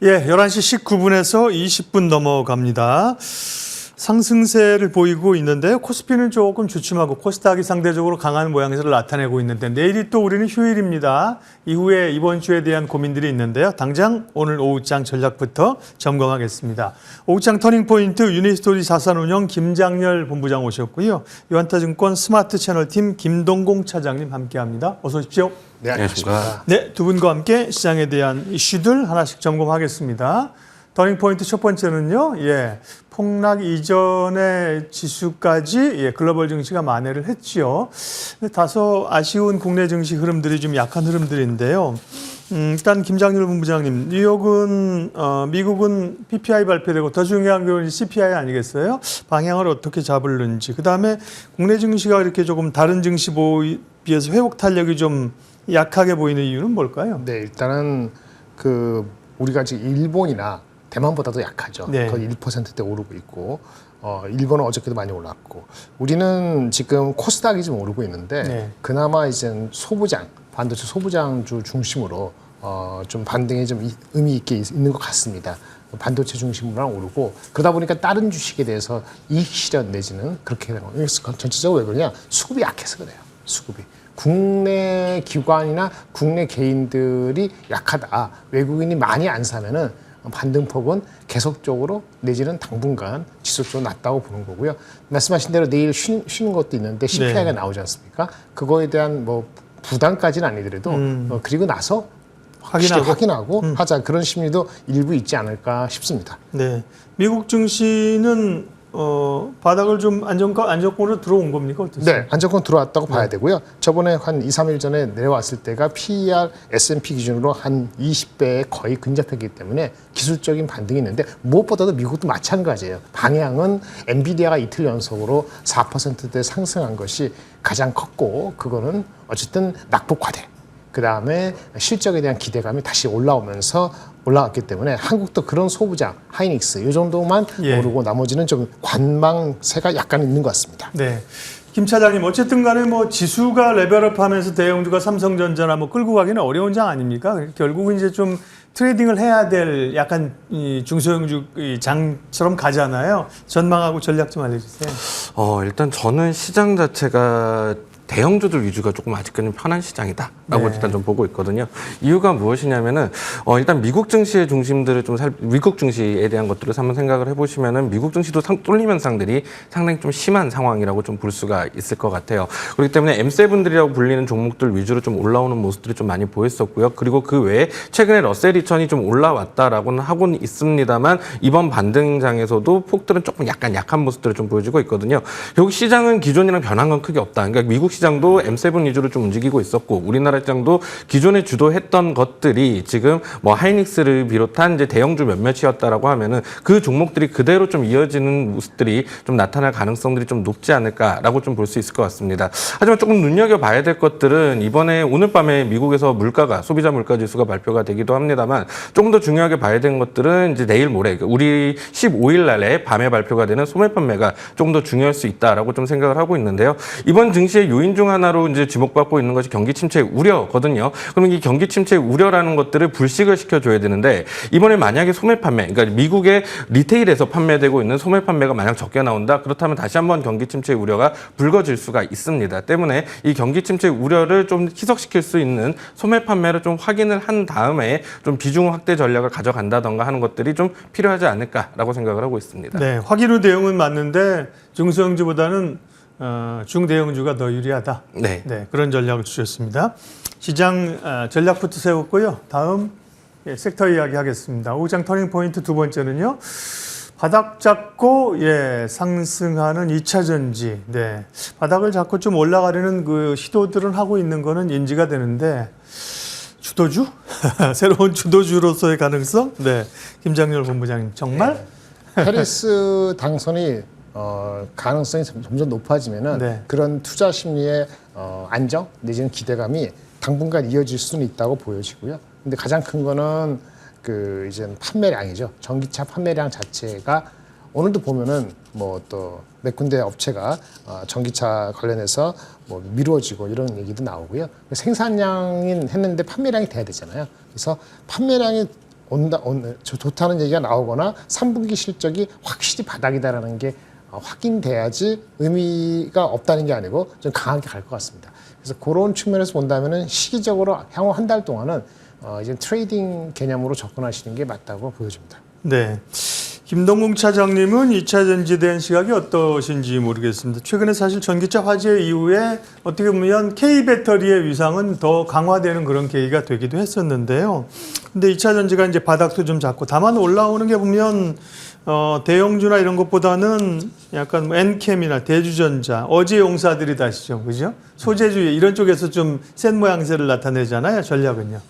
예, 11시 19분에서 20분 넘어갑니다. 상승세를 보이고 있는데요. 코스피는 조금 주춤하고 코스닥이 상대적으로 강한 모양새를 나타내고 있는데 내일이 또 우리는 휴일입니다. 이후에 이번 주에 대한 고민들이 있는데요. 당장 오늘 오후장 전략부터 점검하겠습니다. 오후장 터닝포인트 유니스토리 자산운용 김장렬 본부장 오셨고요. 유한타증권 스마트 채널팀 김동공 차장님 함께합니다. 어서 오십시오. 네, 안녕하십니까. 네, 두 분과 함께 시장에 대한 이슈들 하나씩 점검하겠습니다. 터닝포인트 첫 번째는요, 폭락 이전의 지수까지 글로벌 증시가 만회를 했지요. 다소 아쉬운 국내 증시 흐름들이 좀 약한 흐름들인데요. 일단 김장렬 본부장님, 뉴욕은 미국은 PPI 발표되고 더 중요한 건 CPI 아니겠어요? 방향을 어떻게 잡을는지. 그다음에 국내 증시가 이렇게 조금 다른 증시 비해서 회복 탄력이 좀 약하게 보이는 이유는 뭘까요? 네, 일단은 우리가 지금 일본이나 대만보다도 약하죠. 네. 거의 1%대 오르고 있고, 일본은 어저께도 많이 올랐고, 우리는 지금 코스닥이 좀 오르고 있는데, 네. 그나마 이제 반도체 소부장주 중심으로 좀 반등이 좀 의미 있게 있는 것 같습니다. 반도체 중심으로 오르고, 그러다 보니까 다른 주식에 대해서 이익 실현 내지는 그렇게 되는 거예요. 전체적으로 왜 그러냐? 수급이 약해서 그래요. 수급이. 국내 기관이나 국내 개인들이 약하다. 외국인이 많이 안 사면은 반등폭은 계속적으로 내지는 당분간 지속적으로 낮다고 보는 거고요. 말씀하신 대로 내일 쉬는 것도 있는데 CPI가 네. 나오지 않습니까? 그거에 대한 부담까지는 아니더라도 그리고 나서 확인하고 하자 그런 심리도 일부 있지 않을까 싶습니다. 네, 미국 증시는 바닥을 좀 안정권으로 들어온 겁니까? 어떠세요? 네, 안정권 들어왔다고 봐야 되고요. 저번에 한 2, 3일 전에 내려왔을 때가 PER S&P 기준으로 한 20배에 거의 근접했기 때문에 기술적인 반등이 있는데 무엇보다도 미국도 마찬가지예요. 방향은 엔비디아가 이틀 연속으로 4%대 상승한 것이 가장 컸고 그거는 어쨌든 낙폭화돼. 그다음에 실적에 대한 기대감이 다시 올라왔기 때문에 한국도 그런 소부장, 하이닉스 이 정도만 오르고 나머지는 좀 관망세가 약간 있는 것 같습니다. 네. 김 차장님, 어쨌든 간에 지수가 레벨업 하면서 대형주가 삼성전자나 끌고 가기는 어려운 장 아닙니까? 결국은 이제 좀 트레이딩을 해야 될 약간 중소형주 장처럼 가잖아요. 전망하고 전략 좀 알려주세요. 일단 저는 시장 자체가 대형주들 위주가 조금 아직까지는 편한 시장이다라고 일단 좀 보고 있거든요. 이유가 무엇이냐면은 일단 미국 증시의 중심들을 미국 증시에 대한 것들을 한번 생각을 해보시면은 미국 증시도 뚫림 현상들이 상당히 좀 심한 상황이라고 좀 볼 수가 있을 것 같아요. 그렇기 때문에 M7들이라고 불리는 종목들 위주로 좀 올라오는 모습들이 좀 많이 보였었고요. 그리고 그 외에 최근에 러셀 2000이 좀 올라왔다라고는 하고는 있습니다만 이번 반등장에서도 폭들은 조금 약간 약한 모습들을 좀 보여주고 있거든요. 결국 시장은 기존이랑 변한 건 크게 없다. 그러니까 미국 시장도 M7 위주로 좀 움직이고 있었고 우리나라 시장도 기존에 주도했던 것들이 지금 하이닉스를 비롯한 이제 대형주 몇몇이었다라고 하면은 그 종목들이 그대로 좀 이어지는 모습들이 좀 나타날 가능성들이 좀 높지 않을까라고 좀 볼 수 있을 것 같습니다. 하지만 조금 눈여겨봐야 될 것들은 이번에 오늘 밤에 미국에서 소비자 물가 지수가 발표가 되기도 합니다만 조금 더 중요하게 봐야 되는 것들은 이제 내일 모레 우리 15일 날에 밤에 발표가 되는 소매 판매가 조금 더 중요할 수 있다라고 좀 생각을 하고 있는데요. 이번 증시의 요인 중 하나로 이제 주목받고 있는 것이 경기 침체 우려거든요. 그러면 이 경기 침체 우려라는 것들을 불식을 시켜줘야 되는데 이번에 만약에 소매 판매, 그러니까 미국의 리테일에서 판매되고 있는 소매 판매가 만약 적게 나온다. 그렇다면 다시 한번 경기 침체 우려가 불거질 수가 있습니다. 때문에 이 경기 침체 우려를 좀 희석시킬 수 있는 소매 판매를 좀 확인을 한 다음에 좀 비중 확대 전략을 가져간다던가 하는 것들이 좀 필요하지 않을까라고 생각을 하고 있습니다. 네, 확인 후 대응은 맞는데 중소형주보다는 중대형주가 더 유리하다. 네. 그런 전략을 주셨습니다. 시장 전략부터 세웠고요. 다음 섹터 이야기 하겠습니다. 오후장 터닝포인트 두 번째는요. 바닥 잡고 상승하는 2차 전지. 네. 바닥을 잡고 좀 올라가려는 그 시도들은 하고 있는 거는 인지가 되는데 주도주? 새로운 주도주로서의 가능성? 네. 김장렬 본부장님 정말? 해리스 당선이 가능성이 점점 높아지면은 그런 투자 심리의 안정 내지는 기대감이 당분간 이어질 수는 있다고 보여지고요. 근데 가장 큰 거는 이제 판매량이죠. 전기차 판매량 자체가 오늘도 보면은 또 몇 군데 업체가 전기차 관련해서 미뤄지고 이런 얘기도 나오고요. 생산량인 했는데 판매량이 돼야 되잖아요. 그래서 판매량이 좋다는 얘기가 나오거나 3분기 실적이 확실히 바닥이다라는 게 확인돼야지 의미가 없다는 게 아니고 좀 강하게 갈 것 같습니다. 그래서 그런 측면에서 본다면은 시기적으로 향후 한 달 동안은 이제 트레이딩 개념으로 접근하시는 게 맞다고 보여집니다. 네. 김동국 차장님은 2차 전지에 대한 시각이 어떠신지 모르겠습니다. 최근에 사실 전기차 화재 이후에 어떻게 보면 K배터리의 위상은 더 강화되는 그런 계기가 되기도 했었는데요. 근데 2차 전지가 이제 바닥도 좀 잡고 다만 올라오는 게 보면 대형주나 이런 것보다는 약간 뭐 엔캠이나 대주전자, 어제 용사들이 다시죠. 그죠? 소재주 이런 쪽에서 좀 센 모양새를 나타내잖아요. 전략은요.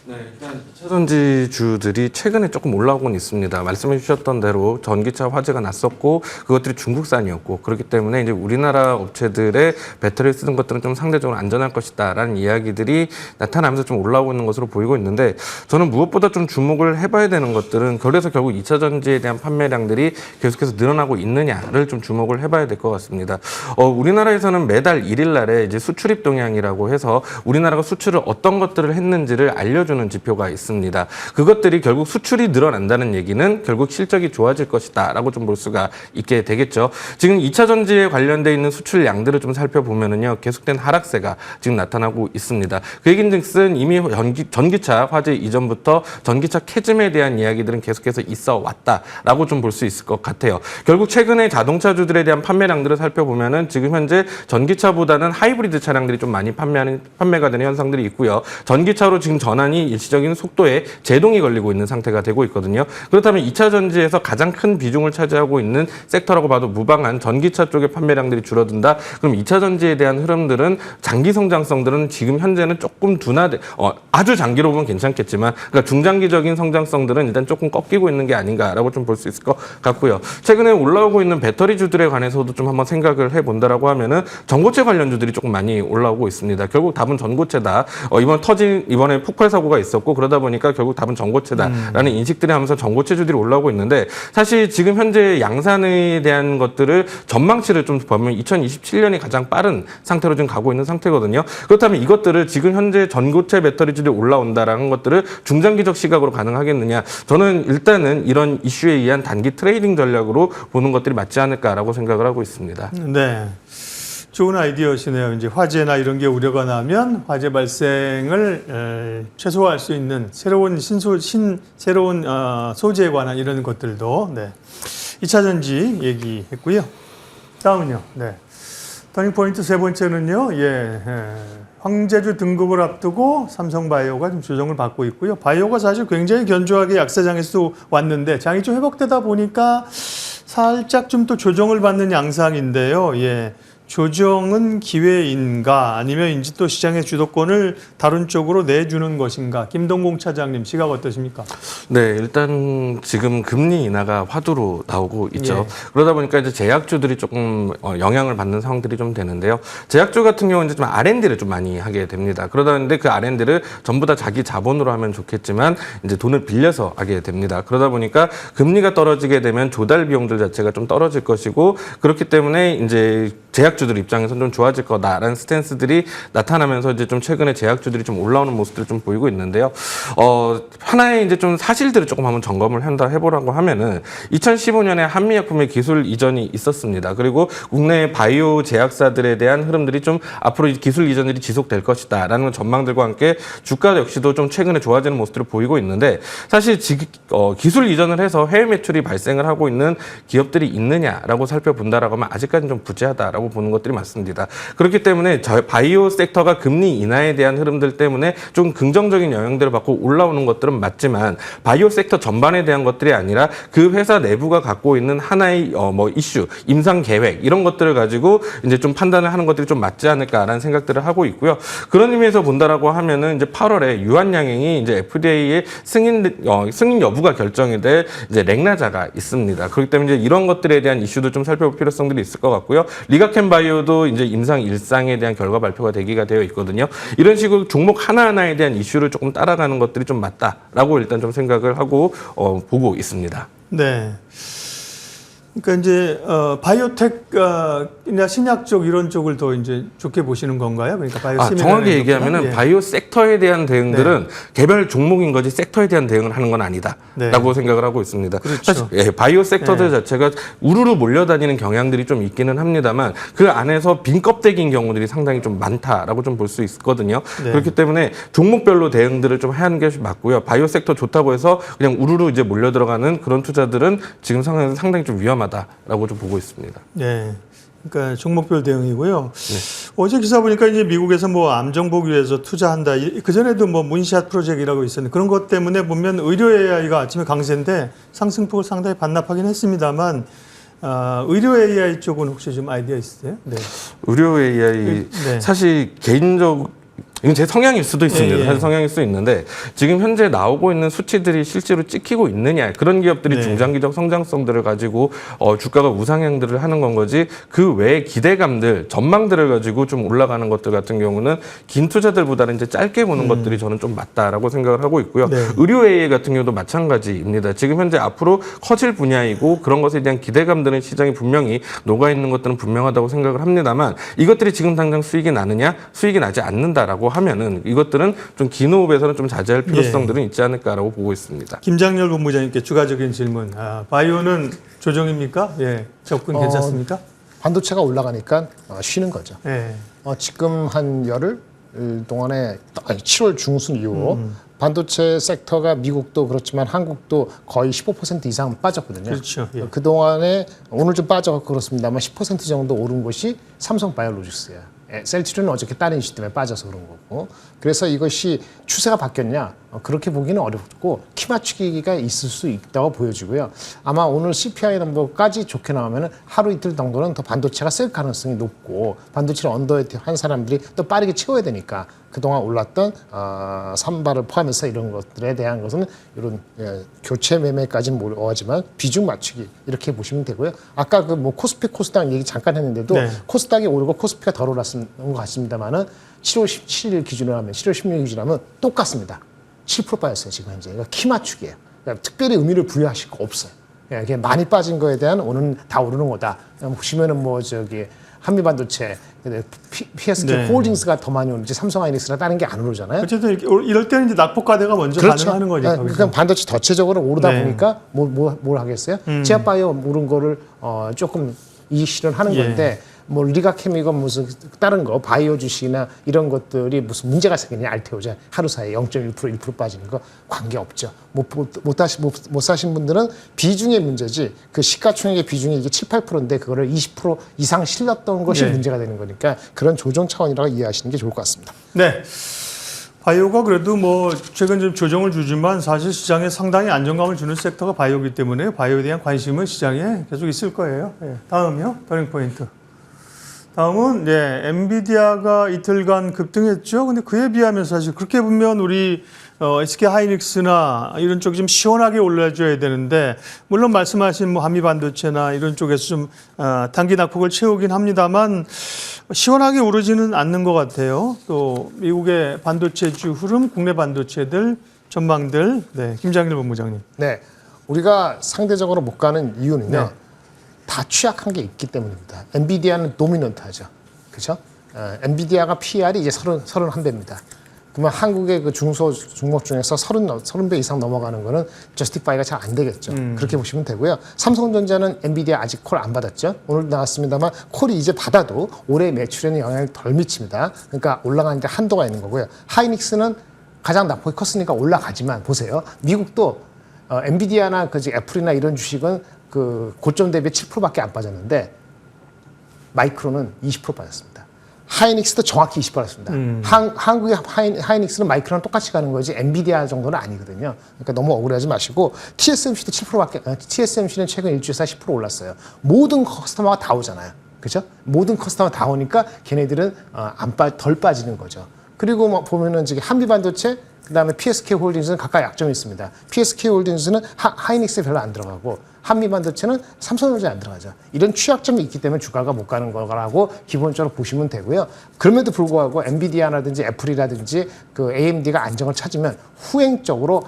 네, 일단 2차 전지주들이 최근에 조금 올라오곤 있습니다. 말씀해 주셨던 대로 전기차 화재가 났었고 그것들이 중국산이었고 그렇기 때문에 이제 우리나라 업체들의 배터리를 쓰는 것들은 좀 상대적으로 안전할 것이다라는 이야기들이 나타나면서 좀 올라오고 있는 것으로 보이고 있는데 저는 무엇보다 좀 주목을 해봐야 되는 것들은 그래서 결국 2차 전지에 대한 판매량들이 계속해서 늘어나고 있느냐를 좀 주목을 해봐야 될 것 같습니다. 우리나라에서는 매달 1일 날에 이제 수출입 동향이라고 해서 우리나라가 수출을 어떤 것들을 했는지를 알려주는 지표가 있습니다. 그것들이 결국 수출이 늘어난다는 얘기는 결국 실적이 좋아질 것이다라고 좀 볼 수가 있게 되겠죠. 지금 2차 전지에 관련돼 있는 수출량들을 좀 살펴보면은요 계속된 하락세가 지금 나타나고 있습니다. 그 얘긴즉슨 이미 전기차 화재 이전부터 전기차 캐즘에 대한 이야기들은 계속해서 있어 왔다라고 좀 볼 수 있을 것 같아요. 결국 최근에 자동차주들에 대한 판매량들을 살펴보면은 지금 현재 전기차보다는 하이브리드 차량들이 좀 많이 판매가 되는 현상들이 있고요. 전기차로 지금 전환이 일시적인 속도에 제동이 걸리고 있는 상태가 되고 있거든요. 그렇다면 2차 전지에서 가장 큰 비중을 차지하고 있는 섹터라고 봐도 무방한 전기차 쪽의 판매량들이 줄어든다. 그럼 2차 전지에 대한 흐름들은 장기 성장성들은 지금 현재는 조금 아주 장기로 보면 괜찮겠지만 그러니까 중장기적인 성장성들은 일단 조금 꺾이고 있는 게 아닌가라고 좀 볼 수 있을 것 같고요. 최근에 올라오고 있는 배터리주들에 관해서도 좀 한번 생각을 해본다라고 하면은 전고체 관련주들이 조금 많이 올라오고 있습니다. 결국 답은 전고체다. 이번에 폭발 사고가 있었고 그러다 보니까 결국 답은 전고체다라는 인식들이 하면서 전고체주들이 올라오고 있는데 사실 지금 현재 양산에 대한 것들을 전망치를 좀 보면 2027년이 가장 빠른 상태로 지금 가고 있는 상태거든요. 그렇다면 이것들을 지금 현재 전고체 배터리주들이 올라온다라는 것들을 중장기적 시각으로 가능하겠느냐? 저는 일단은 이런 이슈에 의한 단기 트레이딩 전략으로 보는 것들이 맞지 않을까라고 생각을 하고 있습니다. 네. 좋은 아이디어시네요. 이제 화재나 이런 게 우려가 나면 화재 발생을 최소화할 수 있는 새로운 소재에 관한 이런 것들도 2차 전지 얘기했고요. 다음은요. 네. 터닝 포인트 세 번째는요. 황제주 등급을 앞두고 삼성바이오가 좀 조정을 받고 있고요. 바이오가 사실 굉장히 견조하게 약세장에서 왔는데 장이 좀 회복되다 보니까 살짝 좀 또 조정을 받는 양상인데요. 조정은 기회인가 아니면 이제 또 시장의 주도권을 다른 쪽으로 내주는 것인가? 김동공 차장님 시각 어떠십니까? 네, 일단 지금 금리 인하가 화두로 나오고 있죠. 그러다 보니까 이제 제약주들이 조금 영향을 받는 상황들이 좀 되는데요. 제약주 같은 경우는 좀 R&D를 좀 많이 하게 됩니다. 그러다 보는데 그 R&D를 전부 다 자기 자본으로 하면 좋겠지만 이제 돈을 빌려서 하게 됩니다. 그러다 보니까 금리가 떨어지게 되면 조달 비용들 자체가 좀 떨어질 것이고 그렇기 때문에 이제 제약주들 입장에서는 좀 좋아질 거다라는 스탠스들이 나타나면서 이제 좀 최근에 제약주들이 좀 올라오는 모습들을 좀 보이고 있는데요. 하나의 이제 좀 사실들을 조금 한번 점검을 해보라고 하면은 2015년에 한미약품의 기술 이전이 있었습니다. 그리고 국내 바이오 제약사들에 대한 흐름들이 좀 앞으로 기술 이전들이 지속될 것이다라는 전망들과 함께 주가 역시도 좀 최근에 좋아지는 모습들을 보이고 있는데 사실 기술 이전을 해서 해외 매출이 발생을 하고 있는 기업들이 있느냐라고 살펴본다라고 하면 아직까지는 좀 부재하다라고 보는 것들이 맞습니다. 그렇기 때문에 바이오 섹터가 금리 인하에 대한 흐름들 때문에 좀 긍정적인 영향들을 받고 올라오는 것들은 맞지만 바이오 섹터 전반에 대한 것들이 아니라 그 회사 내부가 갖고 있는 하나의 이슈, 임상 계획 이런 것들을 가지고 이제 좀 판단을 하는 것들이 좀 맞지 않을까라는 생각들을 하고 있고요. 그런 의미에서 본다라고 하면은 이제 8월에 유한양행이 이제 FDA의 승인 여부가 결정이 될 이제 렉나자가 있습니다. 그렇기 때문에 이제 이런 것들에 대한 이슈도 좀 살펴볼 필요성들이 있을 것 같고요. 리가켄 바이오도 이제 임상 1상에 대한 결과 발표가 되기가 되어 있거든요. 이런 식으로 종목 하나하나에 대한 이슈를 조금 따라가는 것들이 좀 맞다라고 일단 좀 생각을 하고 보고 있습니다. 네. 그러니까 이제 바이오텍이나 신약 쪽 이런 쪽을 더 이제 좋게 보시는 건가요? 그러니까 정확히 얘기하면은 예. 바이오 섹터에 대한 대응들은 개별 종목인 거지 섹터에 대한 대응을 하는 건 아니다라고 생각을 하고 있습니다. 그렇죠. 사실 바이오 섹터들 자체가 우르르 몰려다니는 경향들이 좀 있기는 합니다만 그 안에서 빈 껍데기인 경우들이 상당히 좀 많다라고 좀 볼 수 있거든요. 네. 그렇기 때문에 종목별로 대응들을 좀 하는 게 맞고요. 바이오 섹터 좋다고 해서 그냥 우르르 이제 몰려 들어가는 그런 투자들은 지금 상황에서 상당히 좀 위험하다라고 좀 보고 있습니다. 네. 그러니까 종목별 대응이고요. 어제 기사 보니까 이제 미국에서 뭐 암 정복 위해서 투자한다. 그 전에도 뭐 문샷 프로젝트라고 있었는데 그런 것 때문에 보면 의료 AI가 아침에 강세인데 상승폭을 상당히 반납하긴 했습니다만 의료 AI 쪽은 혹시 좀 아이디어 있으세요? 네. 의료 AI 네. 사실 개인적 이건 제 성향일 수도 있습니다. 예, 예. 사실 성향일 수 있는데 지금 현재 나오고 있는 수치들이 실제로 찍히고 있느냐 그런 기업들이 네. 중장기적 성장성들을 가지고 주가가 우상향들을 하는 건 거지 그 외의 기대감들 전망들을 가지고 좀 올라가는 것들 같은 경우는 긴 투자들보다는 이제 짧게 보는 것들이 저는 좀 맞다라고 생각을 하고 있고요. 네. 의료 AI 같은 경우도 마찬가지입니다. 지금 현재 앞으로 커질 분야이고 그런 것에 대한 기대감들은 시장이 분명히 녹아 있는 것들은 분명하다고 생각을 합니다만 이것들이 지금 당장 수익이 나느냐 수익이 나지 않는다라고 하면은 이것들은 좀 긴 호흡에서는 좀 자제할 필요성들은 있지 않을까라고 보고 있습니다. 김장렬 본부장님께 추가적인 질문. 바이오는 조정입니까? 예. 접근 괜찮습니까? 반도체가 올라가니까 쉬는 거죠. 예. 지금 한 열흘 동안에 7월 중순 이후 반도체 섹터가 미국도 그렇지만 한국도 거의 15% 이상 빠졌거든요. 그렇죠. 예. 그동안에 오늘 좀 빠져서 그렇습니다만 10% 정도 오른 것이 삼성바이오로직스예요. 셀트리온은 어저께 다른 이슈 때문에 빠져서 그런 거고. 그래서 이것이 추세가 바뀌었냐? 그렇게 보기는 어렵고 키 맞추기가 있을 수 있다고 보여지고요. 아마 오늘 CPI 넘버까지 좋게 나오면 하루 이틀 정도는 더 반도체가 셀 가능성이 높고 반도체를 언더웨이트한 사람들이 또 빠르게 채워야 되니까 그동안 올랐던 삼바를 포함해서 이런 것들에 대한 것은 이런 교체 매매까지는 모르지만 비중 맞추기 이렇게 보시면 되고요. 아까 그 뭐 코스피 코스닥 얘기 잠깐 했는데도 네. 코스닥이 오르고 코스피가 덜 올랐는 것 같습니다만은 7월 17일 기준으로 하면 7월 16일 기준으로 하면 똑같습니다. 7% 빠졌어요 지금 현재. 그러니까 키 맞추기예요. 그러니까 특별히 의미를 부여하실 거 없어요. 이게 많이 빠진 거에 대한 오늘 다 오르는 거다. 보시면은 뭐 저기 한미반도체, PSK 네. 홀딩스가 더 많이 오는지 삼성하이닉스나 다른 게 안 오르잖아요. 어쨌든 이럴 때는 이제 낙폭과대가 먼저 가능하는 거니까. 그러니까 반도체 전체적으로 오르다 네. 보니까 뭘 하겠어요? 제약바이오 오른 거를 조금 이 실현하는 예. 건데 뭐 리가케미건 무슨 다른 거 바이오 주식이나 이런 것들이 무슨 문제가 생기냐 알테오자 하루 사이에 0.1% 1% 빠지는 거 관계 없죠. 못 사신 분들은 비중의 문제지 그 시가총액의 비중이 이게 7, 8%인데 그거를 20% 이상 실렸던 것이 네. 문제가 되는 거니까 그런 조정 차원이라고 이해하시는 게 좋을 것 같습니다. 네. 바이오가 그래도 뭐 최근 좀 조정을 주지만 사실 시장에 상당히 안정감을 주는 섹터가 바이오이기 때문에 바이오에 대한 관심은 시장에 계속 있을 거예요. 예. 다음이요. 터닝 포인트. 다음은 엔비디아가 이틀간 급등했죠. 근데 그에 비하면 사실 그렇게 보면 우리 SK 하이닉스나 이런 쪽이 좀 시원하게 올라줘야 되는데 물론 말씀하신 뭐 한미 반도체나 이런 쪽에서 좀 단기 낙폭을 채우긴 합니다만 시원하게 오르지는 않는 것 같아요. 또 미국의 반도체주 흐름, 국내 반도체들 전망들, 김장일 본부장님. 네, 우리가 상대적으로 못 가는 이유는요. 네. 다 취약한 게 있기 때문입니다. 엔비디아는 도미넌트하죠. 그렇죠? 엔비디아가 PR이 이제 31배입니다. 그러면 한국의 그 중소 종목 중에서 30배 이상 넘어가는 거는 저스티파이가 잘 안 되겠죠. 그렇게 보시면 되고요. 삼성전자는 엔비디아 아직 콜 안 받았죠. 오늘 나왔습니다만 콜이 이제 받아도 올해 매출에는 영향을 덜 미칩니다. 그러니까 올라가는데 한도가 있는 거고요. 하이닉스는 가장 낙폭이 컸으니까 올라가지만 보세요. 미국도 엔비디아나 그 애플이나 이런 주식은 그 고점 대비 7%밖에 안 빠졌는데 마이크론은 20% 빠졌습니다. 하이닉스도 정확히 20% 빠졌습니다. 한국의 하이닉스는 마이크론은 똑같이 가는 거지 엔비디아 정도는 아니거든요. 그러니까 너무 억울해하지 마시고 TSMC도 7%밖에 TSMC는 최근 일주일 사이 10% 올랐어요. 모든 커스터머가 다 오잖아요. 그렇죠? 모든 커스터머가 다 오니까 걔네들은 덜 빠지는 거죠. 그리고 뭐 보면은 지금 한미반도체 그다음에 PSK 홀딩스는 각각 약점이 있습니다. PSK 홀딩스는 하이닉스에 별로 안 들어가고 한미반도체는 삼성전자에 안 들어가죠. 이런 취약점이 있기 때문에 주가가 못 가는 거라고 기본적으로 보시면 되고요. 그럼에도 불구하고 엔비디아라든지 애플이라든지 그 AMD가 안정을 찾으면 후행적으로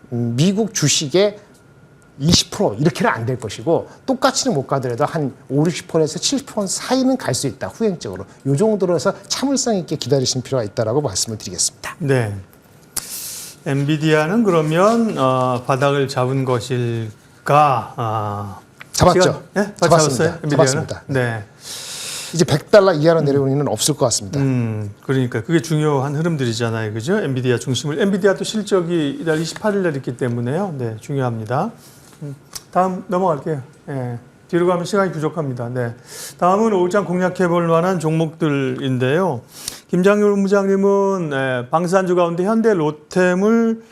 미국 주식의 20% 이렇게는 안 될 것이고 똑같이는 못 가더라도 한 5, 60%에서 70% 사이는 갈 수 있다. 후행적으로. 이 정도로 해서 참을성 있게 기다리실 필요가 있다라고 말씀을 드리겠습니다. 네. 엔비디아는 그러면 바닥을 잡은 것일까? 잡았죠? 네? 잡았습니다. 엔비디아는? 잡았습니다. 네. 이제 100달러 이하로 내려오는 일은 없을 것 같습니다. 그러니까 그게 중요한 흐름들이잖아요. 그죠? 엔비디아 중심을. 엔비디아도 실적이 이달 28일 날 있기 때문에요. 네, 중요합니다. 다음 넘어갈게요. 예. 뒤로 가면 시간이 부족합니다. 네. 다음은 오장 공략해 볼 만한 종목들인데요. 김장률 본부장님은 방산주 가운데 현대 로템을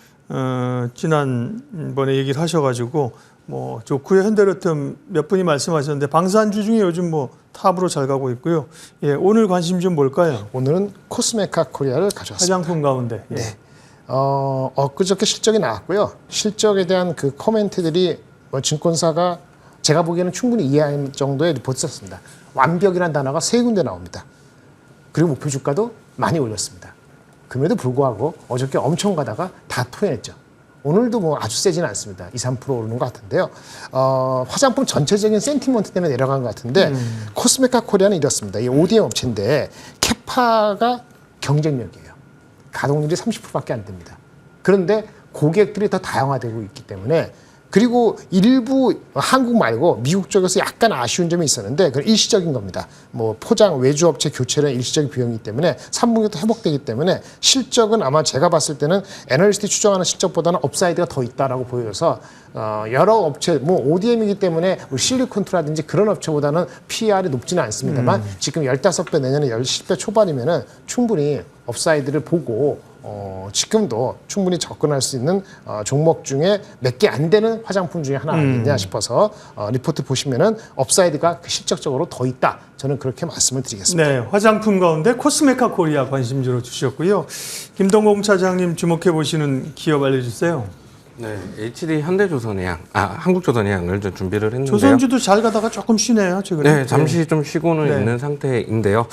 지난번에 얘기를 하셔가지고 뭐 좋고요. 현대로템 몇 분이 말씀하셨는데 방산주 중에 요즘 뭐 탑으로 잘 가고 있고요. 예, 오늘 관심 좀 뭘까요? 오늘은 코스메카 코리아를 가져왔습니다. 화장품 가운데. 예. 네. 엊그저께 실적이 나왔고요. 실적에 대한 그 코멘트들이 증권사가 제가 보기에는 충분히 이해할 정도의 리포트 썼습니다. 완벽이라는 단어가 3군데 나옵니다. 그리고 목표 주가도 많이 올렸습니다. 그럼에도 불구하고 어저께 엄청 가다가 다 토해냈죠. 오늘도 뭐 아주 세지는 않습니다. 2, 3% 오르는 것 같은데요. 화장품 전체적인 센티먼트 때문에 내려간 것 같은데 코스메카 코리아는 이렇습니다. 이 ODM 업체인데 캐파가 경쟁력이에요. 가동률이 30%밖에 안 됩니다. 그런데 고객들이 더 다양화되고 있기 때문에 그리고 일부 한국 말고 미국 쪽에서 약간 아쉬운 점이 있었는데 그건 일시적인 겁니다. 뭐 포장 외주업체 교체는 일시적인 비용이기 때문에 3분기도 회복되기 때문에 실적은 아마 제가 봤을 때는 애널리스트이 추정하는 실적보다는 업사이드가 더 있다라고 보여서 여러 업체 뭐 ODM이기 때문에 실리콘투라든지 그런 업체보다는 PER이 높지는 않습니다만 지금 15배 내년에 10배 초반이면은 충분히 업사이드를 보고 지금도 충분히 접근할 수 있는 종목 중에 몇 개 안 되는 화장품 중에 하나 아니냐 싶어서 리포트 보시면은 업사이드가 실적적으로 더 있다. 저는 그렇게 말씀을 드리겠습니다. 네, 화장품 가운데 코스메카 코리아 관심주로 주셨고요. 김동공 차장님 주목해 보시는 기업 알려주세요. 네, HD 현대조선해양, 한국조선해양을 좀 준비를 했는데요. 조선주도 잘 가다가 조금 쉬네요, 최근에. 네, 잠시 좀 쉬고는 네. 있는 상태인데요.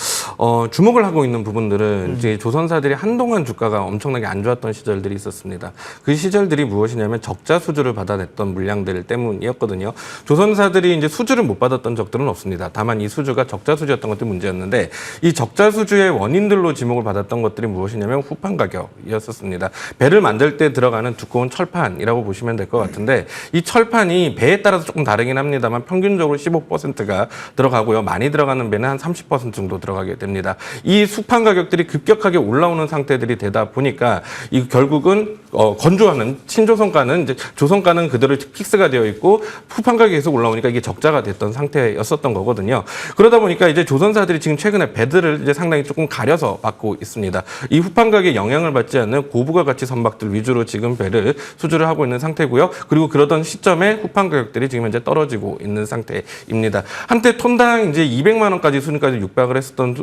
주목을 하고 있는 부분들은 이제 조선사들이 한동안 주가가 엄청나게 안 좋았던 시절들이 있었습니다. 그 시절들이 무엇이냐면 적자 수주를 받아냈던 물량들 때문이었거든요. 조선사들이 이제 수주를 못 받았던 적들은 없습니다. 다만 이 수주가 적자 수주였던 것들이 문제였는데 이 적자 수주의 원인들로 지목을 받았던 것들이 무엇이냐면 후판 가격이었었습니다. 배를 만들 때 들어가는 두꺼운 철판 이라고 보시면 될 것 같은데 이 철판이 배에 따라서 조금 다르긴 합니다만 평균적으로 15%가 들어가고요. 많이 들어가는 배는 한 30% 정도 들어가게 됩니다. 이 수판 가격들이 급격하게 올라오는 상태들이 되다 보니까 이 결국은 건조하는 신조선가는 이제 조선가는 그대로 픽스가 되어 있고 후판 가격이 계속 올라오니까 이게 적자가 됐던 상태였었던 거거든요. 그러다 보니까 이제 조선사들이 지금 최근에 배들을 이제 상당히 조금 가려서 받고 있습니다. 이 후판 가격에 영향을 받지 않는 고부가 가치 선박들 위주로 지금 배를 수주를 하고 있는 상태고요. 그리고 그러던 시점에 후판 가격들이 지금 현재 떨어지고 있는 상태입니다. 한때 톤당 이제 200만 원까지 수준까지 육박을 했었던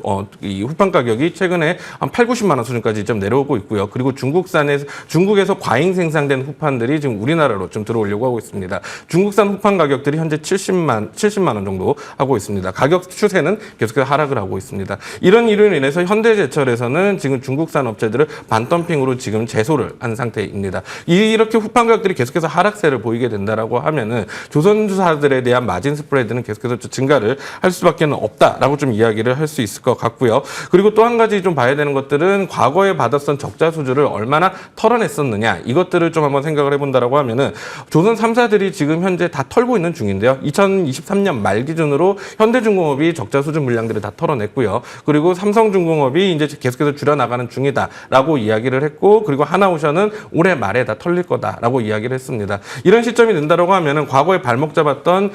이 후판 가격이 최근에 한 8, 90만 원 수준까지 좀 내려오고 있고요. 그리고 중국에서 과잉 생산된 후판들이 지금 우리나라로 좀 들어오려고 하고 있습니다. 중국산 후판 가격들이 현재 70만 원 정도 하고 있습니다. 가격 추세는 계속해서 하락을 하고 있습니다. 이런 이유로 인해서 현대제철에서는 지금 중국산 업체들을 반덤핑으로 지금 제소를 한 상태입니다. 이렇게 후판 가격들이 계속해서 하락세를 보이게 된다라고 하면은 조선주사들에 대한 마진 스프레드는 계속해서 증가를 할 수밖에 없다라고 좀 이야기를 할 수 있을 것 같고요. 그리고 또 한 가지 좀 봐야 되는 것들은 과거에 받았던 적자 수주를 얼마나 털어냈었느냐 이것들을 좀 한번 생각을 해본다라고 하면은 조선 3사들이 지금 현재 다 털고 있는 중인데요. 2023년 말 기준으로 현대중공업이 적자 수주 물량들을 다 털어냈고요. 그리고 삼성중공업이 이제 계속해서 줄여나가는 중이다라고 이야기를 했고 그리고 하나오션은 올해 말에 다 털릴 거다라고 이야기를 했습니다. 이런 시점이 된다라고 하면은 과거에 발목 잡았던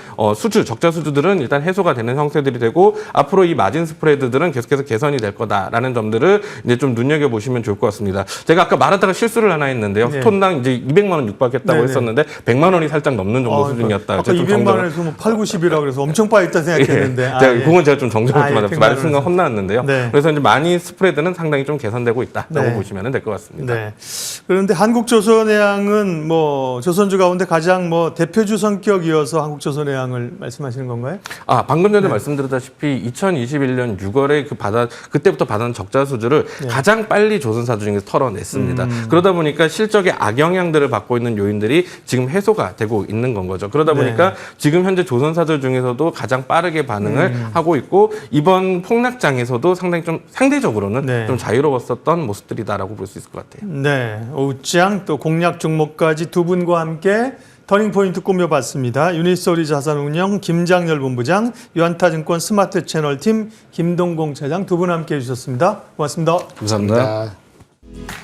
적자 수주들은 일단 해소가 되는 형태들이 되고 앞으로 이 마진 스프레드들은 계속해서 개선이 될 거다라는 점들을 이제 좀 눈여겨 보시면 좋을 것 같습니다. 제가 아까 말하다가 실수를 하나 했는데요. 네. 톤당 이제 200만 원 육박했다고 네네. 했었는데 100만 원이 살짝 넘는 정도 수준이었다. 아까 200만 원에서 뭐 8, 90이라고 그래서 엄청 빠졌다 생각했는데. 그건 제가 좀 정정을 좀 하자. 말을 순간 100만 혼나왔는데요. 네. 그래서 이제 많이 스프레드는 상당히 좀 개선되고 있다라고 네. 보시면 될 것 같습니다. 네. 그런데 한국조선해양은 뭐 조선주 가운데 가장 뭐 대표주 성격이어서 한국조선해양을 말씀하시는 건가요? 방금 전에 말씀드렸다시피 2021년 6월에 그때부터 받은 적자 수주를 가장 빨리 조선사 중에서 털어냈습니다. 그러다 보니까 그러니까 실적의 악영향들을 받고 있는 요인들이 지금 해소가 되고 있는 건 거죠. 그러다 보니까 지금 현재 조선사들 중에서도 가장 빠르게 반응을 하고 있고 이번 폭락장에서도 상당히 좀 상대적으로는 좀 자유로웠었던 모습들이다라고 볼 수 있을 것 같아요. 네, 오후장 또 공략 종목까지 두 분과 함께 터닝포인트 꾸며봤습니다. 유니스토리 자산운용 김장렬 본부장, 유한타증권 스마트 채널팀 김동공 차장 두 분 함께 해주셨습니다. 고맙습니다. 감사합니다. 감사합니다.